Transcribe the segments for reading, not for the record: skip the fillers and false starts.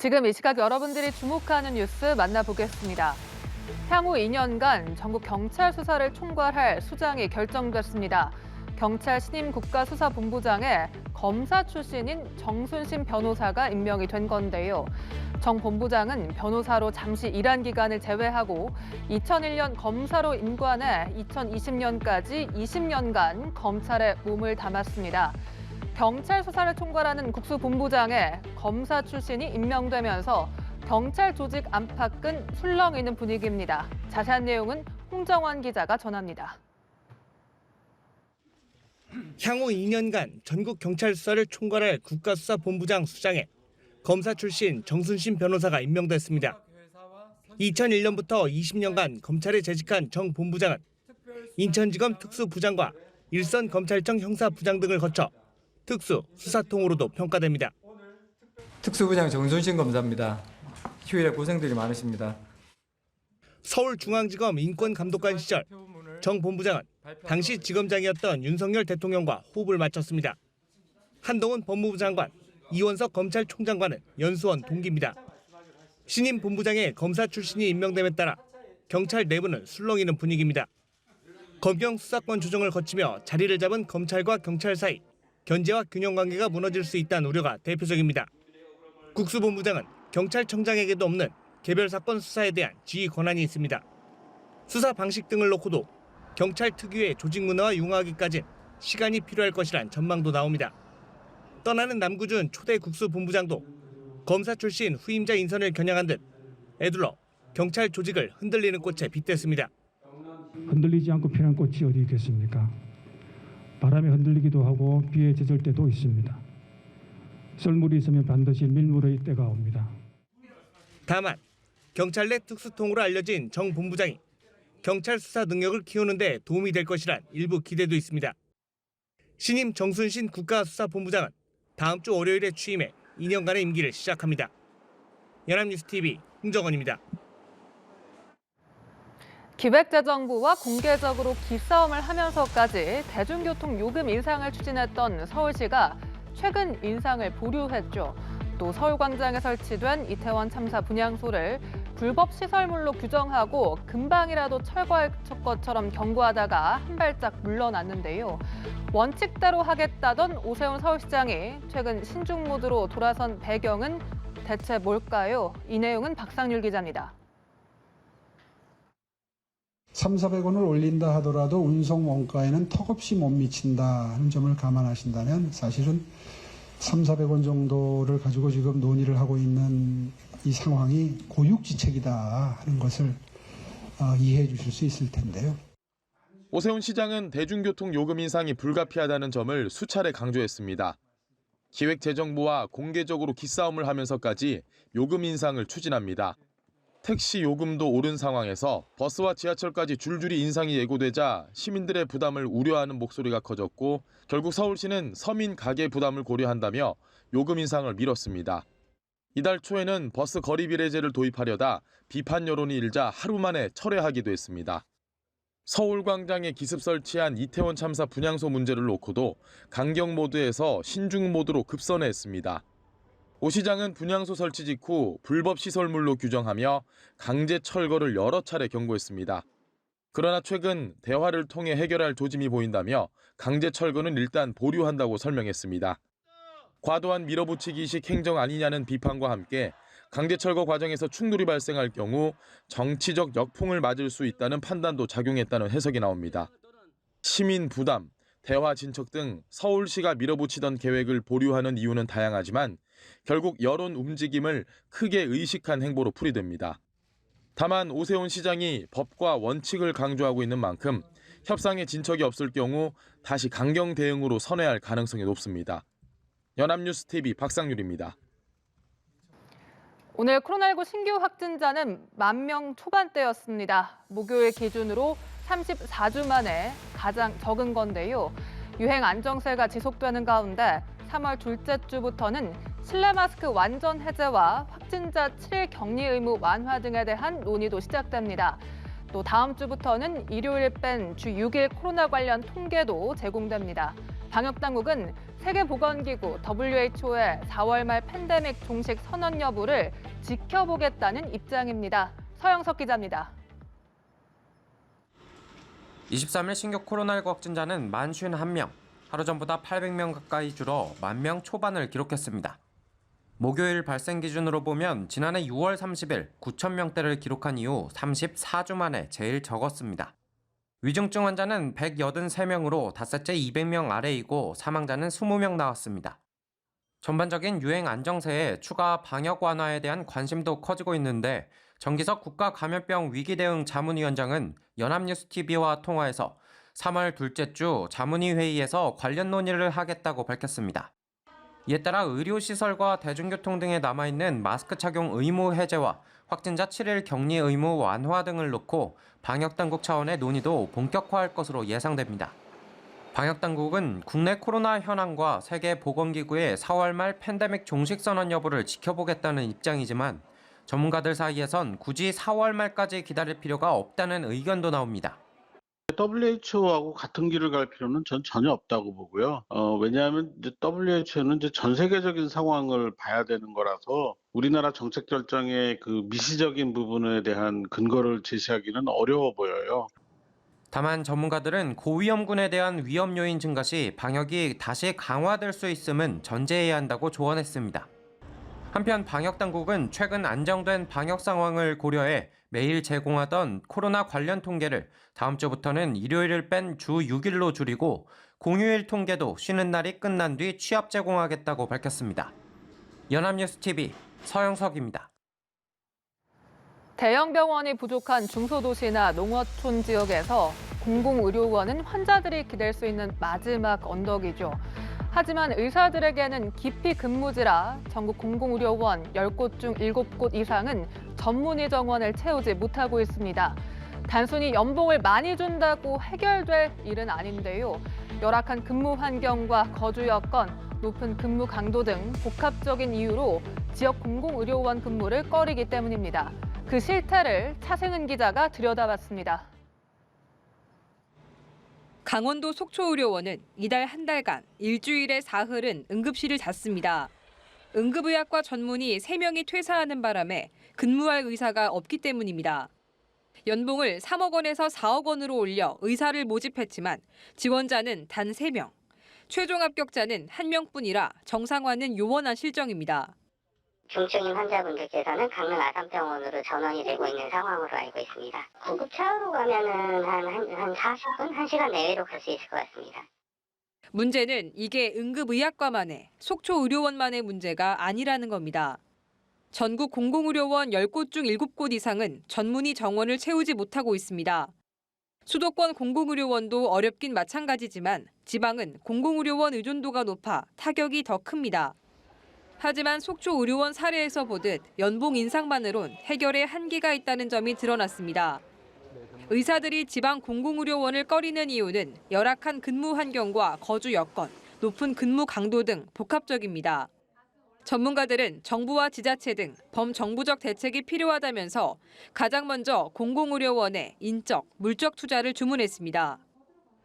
지금 이 시각 여러분들이 주목하는 뉴스 만나보겠습니다. 향후 2년간 전국 경찰 수사를 총괄할 수장이 결정됐습니다. 경찰 신임 국가수사본부장에 검사 출신인 정순신 변호사가 임명이 된 건데요. 정 본부장은 변호사로 잠시 일한 기간을 제외하고 2001년 검사로 임관해 2020년까지 20년간 검찰에 몸을 담았습니다. 경찰 수사를 총괄하는 국수본부장에 검사 출신이 임명되면서 경찰 조직 안팎은 술렁이는 분위기입니다. 자세한 내용은 홍정원 기자가 전합니다. 향후 2년간 전국 경찰 수사를 총괄할 국가수사본부장 수장에 검사 출신 정순신 변호사가 임명됐습니다. 2001년부터 20년간 검찰에 재직한 정 본부장은 인천지검 특수부장과 일선검찰청 형사부장 등을 거쳐 특수 수사통으로도 평가됩니다. 특수부장 정순신 검사입니다. 휴일에 고생들이 많으십니다. 서울중앙지검 인권감독관 시절 정 본부장은 당시 지검장이었던 윤석열 대통령과 호흡을 맞췄습니다. 한동훈 법무부 장관, 이원석 검찰총장과는 연수원 동기입니다. 신임 본부장에 검사 출신이 임명됨에 따라 경찰 내부는 술렁이는 분위기입니다. 검경 수사권 조정을 거치며 자리를 잡은 검찰과 경찰 사이 견제와 균형 관계가 무너질 수 있다는 우려가 대표적입니다. 국수본부장은 경찰청장에게도 없는 개별 사건 수사에 대한 지휘 권한이 있습니다. 수사 방식 등을 놓고도 경찰 특유의 조직 문화와 융화하기까진 시간이 필요할 것이란 전망도 나옵니다. 떠나는 남구준 초대 국수본부장도 검사 출신 후임자 인선을 겨냥한 듯 애둘러 경찰 조직을 흔들리는 꽃에 빗댔습니다. 흔들리지 않고 피는 꽃이 어디 있겠습니까? 바람에 흔들리기도 하고 비에 젖을 때도 있습니다. 썰물이 있으면 반드시 밀물의 때가 옵니다. 다만 경찰 내 특수통으로 알려진 정 본부장이 경찰 수사 능력을 키우는 데 도움이 될 것이란 일부 기대도 있습니다. 신임 정순신 국가수사본부장은 다음 주 월요일에 취임해 2년간의 임기를 시작합니다. 연합뉴스TV 홍정원입니다. 기획재정부와 공개적으로 기싸움을 하면서까지 대중교통 요금 인상을 추진했던 서울시가 최근 인상을 보류했죠. 또 서울광장에 설치된 이태원 참사 분향소를 불법 시설물로 규정하고 금방이라도 철거할 것처럼 경고하다가 한 발짝 물러났는데요. 원칙대로 하겠다던 오세훈 서울시장이 최근 신중 모드로 돌아선 배경은 대체 뭘까요? 이 내용은 박상률 기자입니다. 300~400원을 올린다 하더라도 운송 원가에는 턱없이 못 미친다 하는 점을 감안하신다면 사실은 300~400원 정도를 가지고 지금 논의를 하고 있는 이 상황이 고육지책이다 하는 것을 이해해 주실 수 있을 텐데요. 오세훈 시장은 대중교통 요금 인상이 불가피하다는 점을 수차례 강조했습니다. 기획재정부와 공개적으로 기싸움을 하면서까지 요금 인상을 추진합니다. 택시 요금도 오른 상황에서 버스와 지하철까지 줄줄이 인상이 예고되자 시민들의 부담을 우려하는 목소리가 커졌고 결국 서울시는 서민 가계 부담을 고려한다며 요금 인상을 미뤘습니다. 이달 초에는 버스 거리 비례제를 도입하려다 비판 여론이 일자 하루 만에 철회하기도 했습니다. 서울광장에 기습 설치한 이태원 참사 분향소 문제를 놓고도 강경 모드에서 신중 모드로 급선회했습니다. 오 시장은 분향소 설치 직후 불법 시설물로 규정하며 강제 철거를 여러 차례 경고했습니다. 그러나 최근 대화를 통해 해결할 조짐이 보인다며 강제 철거는 일단 보류한다고 설명했습니다. 과도한 밀어붙이기식 행정 아니냐는 비판과 함께 강제 철거 과정에서 충돌이 발생할 경우 정치적 역풍을 맞을 수 있다는 판단도 작용했다는 해석이 나옵니다. 시민 부담, 대화 진척 등 서울시가 밀어붙이던 계획을 보류하는 이유는 다양하지만 결국 여론 움직임을 크게 의식한 행보로 풀이됩니다. 다만 오세훈 시장이 법과 원칙을 강조하고 있는 만큼 협상에 진척이 없을 경우 다시 강경 대응으로 선회할 가능성이 높습니다. 연합뉴스TV 박상률입니다. 오늘 코로나19 신규 확진자는 10,000명 초반대였습니다. 목요일 기준으로 34주 만에 가장 적은 건데요. 유행 안정세가 지속되는 가운데 3월 둘째 주부터는 실내 마스크 완전 해제와 확진자 7일 격리 의무 완화 등에 대한 논의도 시작됩니다. 또 다음 주부터는 일요일 뺀 주 6일 코로나 관련 통계도 제공됩니다. 방역당국은 세계보건기구 WHO의 4월 말 팬데믹 종식 선언 여부를 지켜보겠다는 입장입니다. 서영석 기자입니다. 23일 신규 코로나19 확진자는 51명, 하루 전보다 800명 가까이 줄어 10,000명 초반을 기록했습니다. 목요일 발생 기준으로 보면 지난해 6월 30일 9,000명대를 기록한 이후 34주 만에 제일 적었습니다. 위중증 환자는 183명으로 닷새째 200명 아래이고 사망자는 20명 나왔습니다. 전반적인 유행 안정세에 추가 방역 완화에 대한 관심도 커지고 있는데 정기석 국가감염병 위기대응 자문위원장은 연합뉴스TV와 통화에서 3월 둘째 주 자문위 회의에서 관련 논의를 하겠다고 밝혔습니다. 이에 따라 의료시설과 대중교통 등에 남아있는 마스크 착용 의무 해제와 확진자 7일 격리 의무 완화 등을 놓고 방역당국 차원의 논의도 본격화할 것으로 예상됩니다. 방역당국은 국내 코로나 현황과 세계보건기구의 4월 말 팬데믹 종식 선언 여부를 지켜보겠다는 입장이지만 전문가들 사이에선 굳이 4월 말까지 기다릴 필요가 없다는 의견도 나옵니다. WHO하고 같은 길을 갈 필요는 전 전혀 없다고 보고요. 왜냐하면 이제 WHO는 이제 전 세계적인 상황을 봐야 되는 거라서 우리나라 정책 결정의 그 미시적인 부분에 대한 근거를 제시하기는 어려워 보여요. 다만 전문가들은 고위험군에 대한 위험 요인 증가 시 방역이 다시 강화될 수 있음은 전제해야 한다고 조언했습니다. 한편 방역당국은 최근 안정된 방역 상황을 고려해 매일 제공하던 코로나 관련 통계를 다음 주부터는 일요일을 뺀 주 6일로 줄이고 공휴일 통계도 쉬는 날이 끝난 뒤 취합 제공하겠다고 밝혔습니다. 연합뉴스TV 서영석입니다. 대형 병원이 부족한 중소도시나 농어촌 지역에서 공공의료원은 환자들이 기댈 수 있는 마지막 언덕이죠. 하지만 의사들에게는 기피 근무지라 전국 공공의료원 10곳 중 7곳 이상은 전문의 정원을 채우지 못하고 있습니다. 단순히 연봉을 많이 준다고 해결될 일은 아닌데요. 열악한 근무 환경과 거주 여건, 높은 근무 강도 등 복합적인 이유로 지역 공공의료원 근무를 꺼리기 때문입니다. 그 실태를 차승은 기자가 들여다봤습니다. 강원도 속초의료원은 이달 한 달간 일주일에 사흘은 응급실을 닫습니다. 응급의학과 전문의 3명이 퇴사하는 바람에 근무할 의사가 없기 때문입니다. 연봉을 3억 원에서 4억 원으로 올려 의사를 모집했지만 지원자는 단 3명. 최종 합격자는 1명뿐이라 정상화는 요원한 실정입니다. 중증인 환자분들께서는 강릉 아산병원으로 전원이 되고 있는 상황으로 알고 있습니다. 구급차로 가면은 한 40분, 1시간 내외로 갈 수 있을 것 같습니다. 문제는 이게 응급의학과만의, 속초의료원만의 문제가 아니라는 겁니다. 전국 공공의료원 10곳 중 7곳 이상은 전문의 정원을 채우지 못하고 있습니다. 수도권 공공의료원도 어렵긴 마찬가지지만 지방은 공공의료원 의존도가 높아 타격이 더 큽니다. 하지만 속초의료원 사례에서 보듯 연봉 인상만으론 해결에 한계가 있다는 점이 드러났습니다. 의사들이 지방 공공의료원을 꺼리는 이유는 열악한 근무 환경과 거주 여건, 높은 근무 강도 등 복합적입니다. 전문가들은 정부와 지자체 등 범정부적 대책이 필요하다면서 가장 먼저 공공의료원에 인적, 물적 투자를 주문했습니다.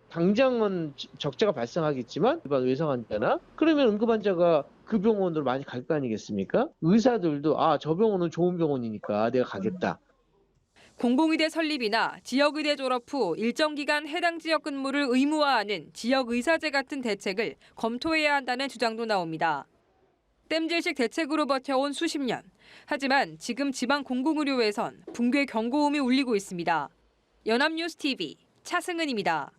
당장은 적자가 발생하겠지만 일반 외상 환자나 그러면 응급 환자가 그 병원으로 많이 갈 거 아니겠습니까? 의사들도 저 병원은 좋은 병원이니까 내가 가겠다. 공공의대 설립이나 지역의대 졸업 후 일정 기간 해당 지역 근무를 의무화하는 지역의사제 같은 대책을 검토해야 한다는 주장도 나옵니다. 땜질식 대책으로 버텨온 수십 년. 하지만 지금 지방 공공의료에선 붕괴 경고음이 울리고 있습니다. 연합뉴스TV 차승은입니다.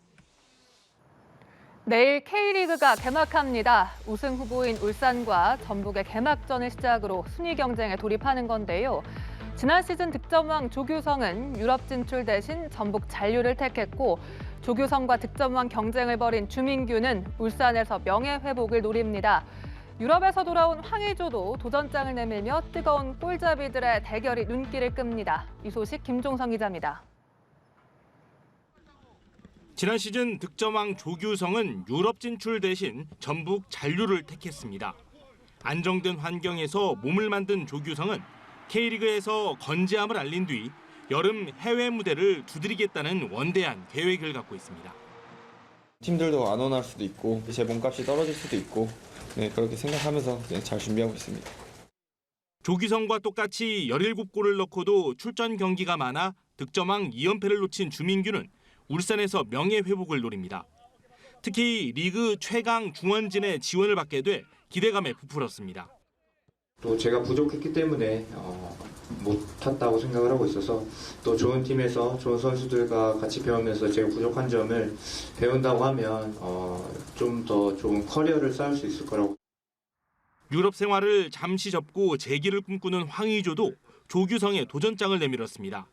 내일 K리그가 개막합니다. 우승 후보인 울산과 전북의 개막전을 시작으로 순위 경쟁에 돌입하는 건데요. 지난 시즌 득점왕 조규성은 유럽 진출 대신 전북 잔류를 택했고 조규성과 득점왕 경쟁을 벌인 주민규는 울산에서 명예회복을 노립니다. 유럽에서 돌아온 황의조도 도전장을 내밀며 뜨거운 골잡이들의 대결이 눈길을 끕니다. 이 소식 김종성 기자입니다. 지난 시즌 득점왕 조규성은 유럽 진출 대신 전북 잔류를 택했습니다. 안정된 환경에서 몸을 만든 조규성은 K리그에서 건재함을 알린 뒤 여름 해외 무대를 두드리겠다는 원대한 계획을 갖고 있습니다. 팀들도 안 원할 수도 있고 제 몸값이 떨어질 수도 있고 그렇게 생각하면서 잘 준비하고 있습니다. 조규성과 똑같이 17골을 넣고도 출전 경기가 많아 득점왕 2연패를 놓친 주민규는 울산에서 명예회복을 노립니다. 특히 리그 최강 중원진의 지원을 받게 돼 기대감에 부풀었습니다. 또 제가 부족했기 때문에 못 탔다고 생각을 하고 있어서 또 좋은 팀에서 좋은 선수들과 같이 배우면서 제가 부족한 점을 배운다고 하면 좀 더 좋은 커리어를 쌓을 수 있을 거라고. 유럽 생활을 잠시 접고 재기를 꿈꾸는 황의조도 조규성의 도전장을 내밀었습니다.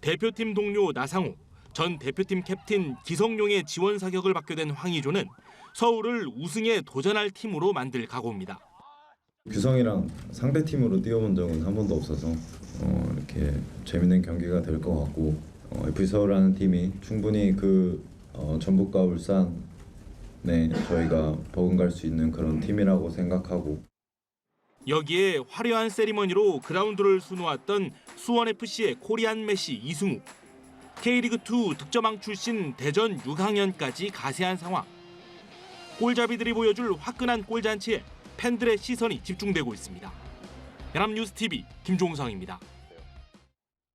대표팀 동료 나상호, 전 대표팀 캡틴 기성용의 지원 사격을 받게 된 황의조는 서울을 우승에 도전할 팀으로 만들 각오입니다. 규성이랑 상대 팀으로 뛰어본 적은 한 번도 없어서 이렇게 재밌는 경기가 될 것 같고 FC서울이라는 팀이 충분히 그 전북과 울산에 저희가 버금갈 수 있는 그런 팀이라고 생각하고 여기에 화려한 세리머니로 그라운드를 수놓았던 수원FC의 코리안 메시 이승우, K리그2 득점왕 출신 대전 6학년까지 가세한 상황. 골잡이들이 보여줄 화끈한 골잔치에 팬들의 시선이 집중되고 있습니다. 연합뉴스TV 김종성입니다.